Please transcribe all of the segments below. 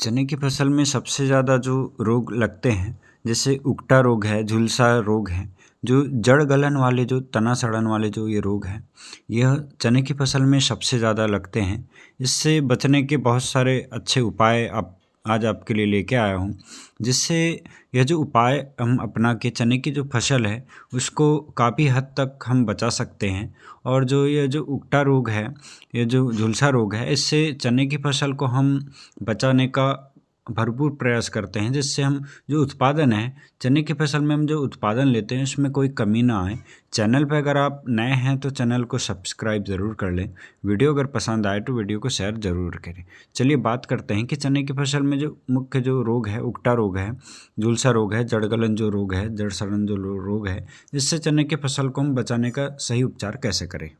चने की फसल में सबसे ज़्यादा जो रोग लगते हैं, जैसे उकटा रोग है, झुलसा रोग है, जो जड़ गलन वाले, जो तना सड़न वाले जो ये रोग हैं, यह चने की फसल में सबसे ज़्यादा लगते हैं। इससे बचने के बहुत सारे अच्छे उपाय आप आज आपके लिए लेके आया हूँ, जिससे यह जो उपाय हम अपना के चने की जो फसल है, उसको काफ़ी हद तक हम बचा सकते हैं। और जो ये जो उकटा रोग है, ये जो झुलसा रोग है, इससे चने की फसल को हम बचाने का भरपूर प्रयास करते हैं, जिससे हम जो उत्पादन है चने की फसल में हम जो उत्पादन लेते हैं उसमें कोई कमी ना आए। चैनल पे अगर आप नए हैं तो चैनल को सब्सक्राइब ज़रूर कर लें। वीडियो अगर पसंद आए तो वीडियो को शेयर ज़रूर करें। चलिए बात करते हैं कि चने की फसल में जो मुख्य जो रोग है, उकटा रोग है, झुलसा रोग है, जड़ गलन जो रोग है, जड़ सड़न जो रोग है, इससे चने की फसल को हम बचाने का सही उपचार कैसे करें।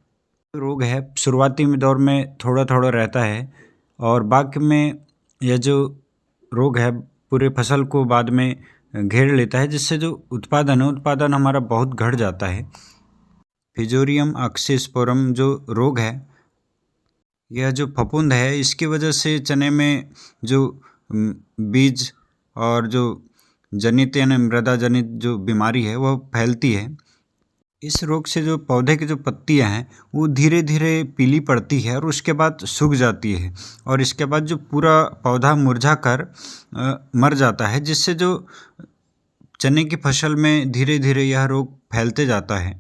रोग है शुरुआती में दौर में थोड़ा थोड़ा रहता है, और बाद में यह जो रोग है पूरे फसल को बाद में घेर लेता है, जिससे जो उत्पादन हमारा बहुत घट जाता है। फिजोरियम ऑक्सीस्पोरम जो रोग है, यह जो फफूंद है, इसकी वजह से चने में जो बीज और जो जनित यानी मृदा जनित जो बीमारी है वह फैलती है। इस रोग से जो पौधे की जो पत्तियां हैं वो धीरे धीरे पीली पड़ती है और उसके बाद सूख जाती है, और इसके बाद जो पूरा पौधा मुरझा कर मर जाता है, जिससे जो चने की फसल में धीरे धीरे यह रोग फैलते जाता है।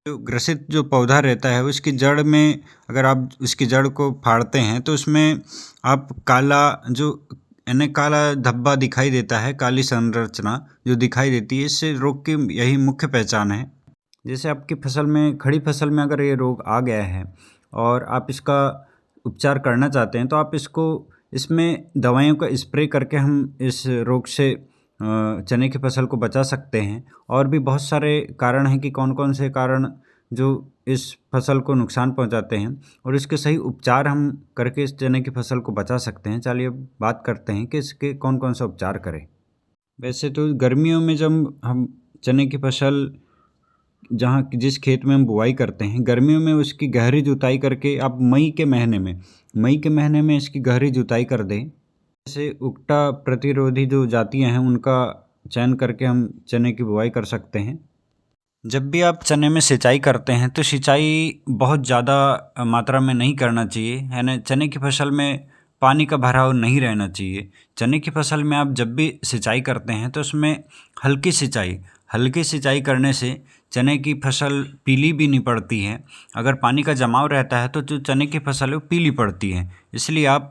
जो ग्रसित जो पौधा रहता है उसकी जड़ में अगर आप उसकी जड़ को फाड़ते हैं तो उसमें आप काला जो यानी काला धब्बा दिखाई देता है, काली संरचना जो दिखाई देती है, इससे रोग की यही मुख्य पहचान है। जैसे आपकी फसल में, खड़ी फसल में अगर ये रोग आ गया है और आप इसका उपचार करना चाहते हैं, तो आप इसमें दवाइयों का स्प्रे करके हम इस रोग से चने की फसल को बचा सकते हैं। और भी बहुत सारे कारण हैं कि कौन कौन से कारण जो इस फसल को नुकसान पहुंचाते हैं, और इसके सही उपचार हम करके इस चने की फसल को बचा सकते हैं। चलिए अब बात करते हैं कि इसके कौन कौन सा उपचार करें। वैसे तो गर्मियों में जब हम चने की फसल जहाँ जिस खेत में हम बुआई करते हैं, गर्मियों में उसकी गहरी जुताई करके आप मई के महीने में इसकी गहरी जुताई कर दें। जैसे उकटा प्रतिरोधी जो जातियाँ हैं उनका चयन करके हम चने की बुआई कर सकते हैं। जब भी आप चने में सिंचाई करते हैं तो सिंचाई बहुत ज़्यादा मात्रा में नहीं करना चाहिए, है ना। चने की फसल में पानी का भराव नहीं रहना चाहिए। चने की फसल में आप जब भी सिंचाई करते हैं तो उसमें हल्की सिंचाई करने से चने की फसल पीली भी नहीं पड़ती है। अगर पानी का जमाव रहता है तो जो चने की फसल है वो पीली पड़ती है। इसलिए आप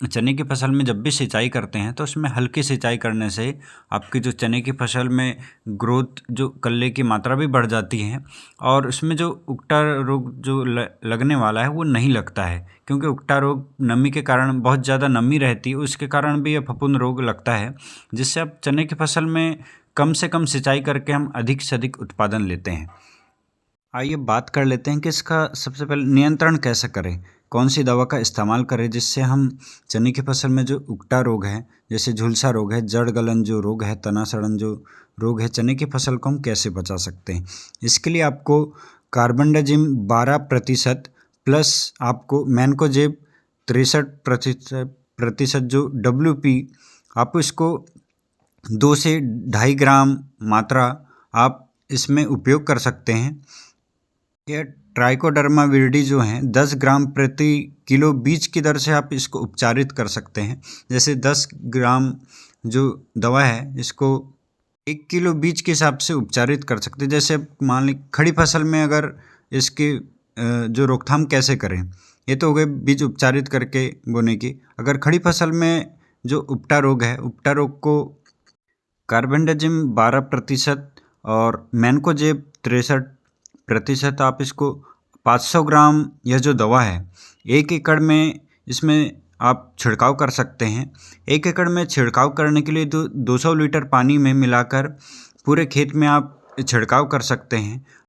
चने की फसल में जब भी सिंचाई करते हैं तो उसमें हल्की सिंचाई करने से आपकी जो चने की फसल में ग्रोथ, जो कल्ले की मात्रा भी बढ़ जाती है, और उसमें जो उकटा रोग जो लगने वाला है वो नहीं लगता है। क्योंकि उकटा रोग नमी के कारण, बहुत ज़्यादा नमी रहती है उसके कारण भी यह फफूंद रोग लगता है, जिससे आप चने की फसल में कम से कम सिंचाई करके हम अधिक से अधिक उत्पादन लेते हैं। आइए बात कर लेते हैं कि इसका सबसे पहले नियंत्रण कैसे करें, कौन सी दवा का इस्तेमाल करें, जिससे हम चने की फसल में जो उकटा रोग है, जैसे झुलसा रोग है, जड़ गलन जो रोग है, तना सड़न जो रोग है, चने की फसल को हम कैसे बचा सकते हैं। इसके लिए आपको कार्बेंडाजिम 12% प्लस आपको मैनकोजेब 63% जो WP, आप इसको 2 से 2.5 ग्राम मात्रा आप इसमें उपयोग कर सकते हैं। यह ट्राइकोडर्मा विरिडी जो हैं 10 ग्राम प्रति किलो बीज की दर से आप इसको उपचारित कर सकते हैं। जैसे 10 ग्राम जो दवा है इसको 1 किलो बीज के हिसाब से उपचारित कर सकते हैं। जैसे मान ली खड़ी फसल में अगर इसकी जो रोकथाम कैसे करें, ये तो हो गए बीज उपचारित करके बोने की। अगर खड़ी फसल में जो उकटा रोग है, उकटा रोग को कार्बेंडाजिम 12% और मैनकोजेब 63% आप इसको 500 ग्राम, यह जो दवा है 1 एकड़ में इसमें आप छिड़काव कर सकते हैं। 1 एकड़ में छिड़काव करने के लिए 200 लीटर पानी में मिलाकर पूरे खेत में आप छिड़काव कर सकते हैं।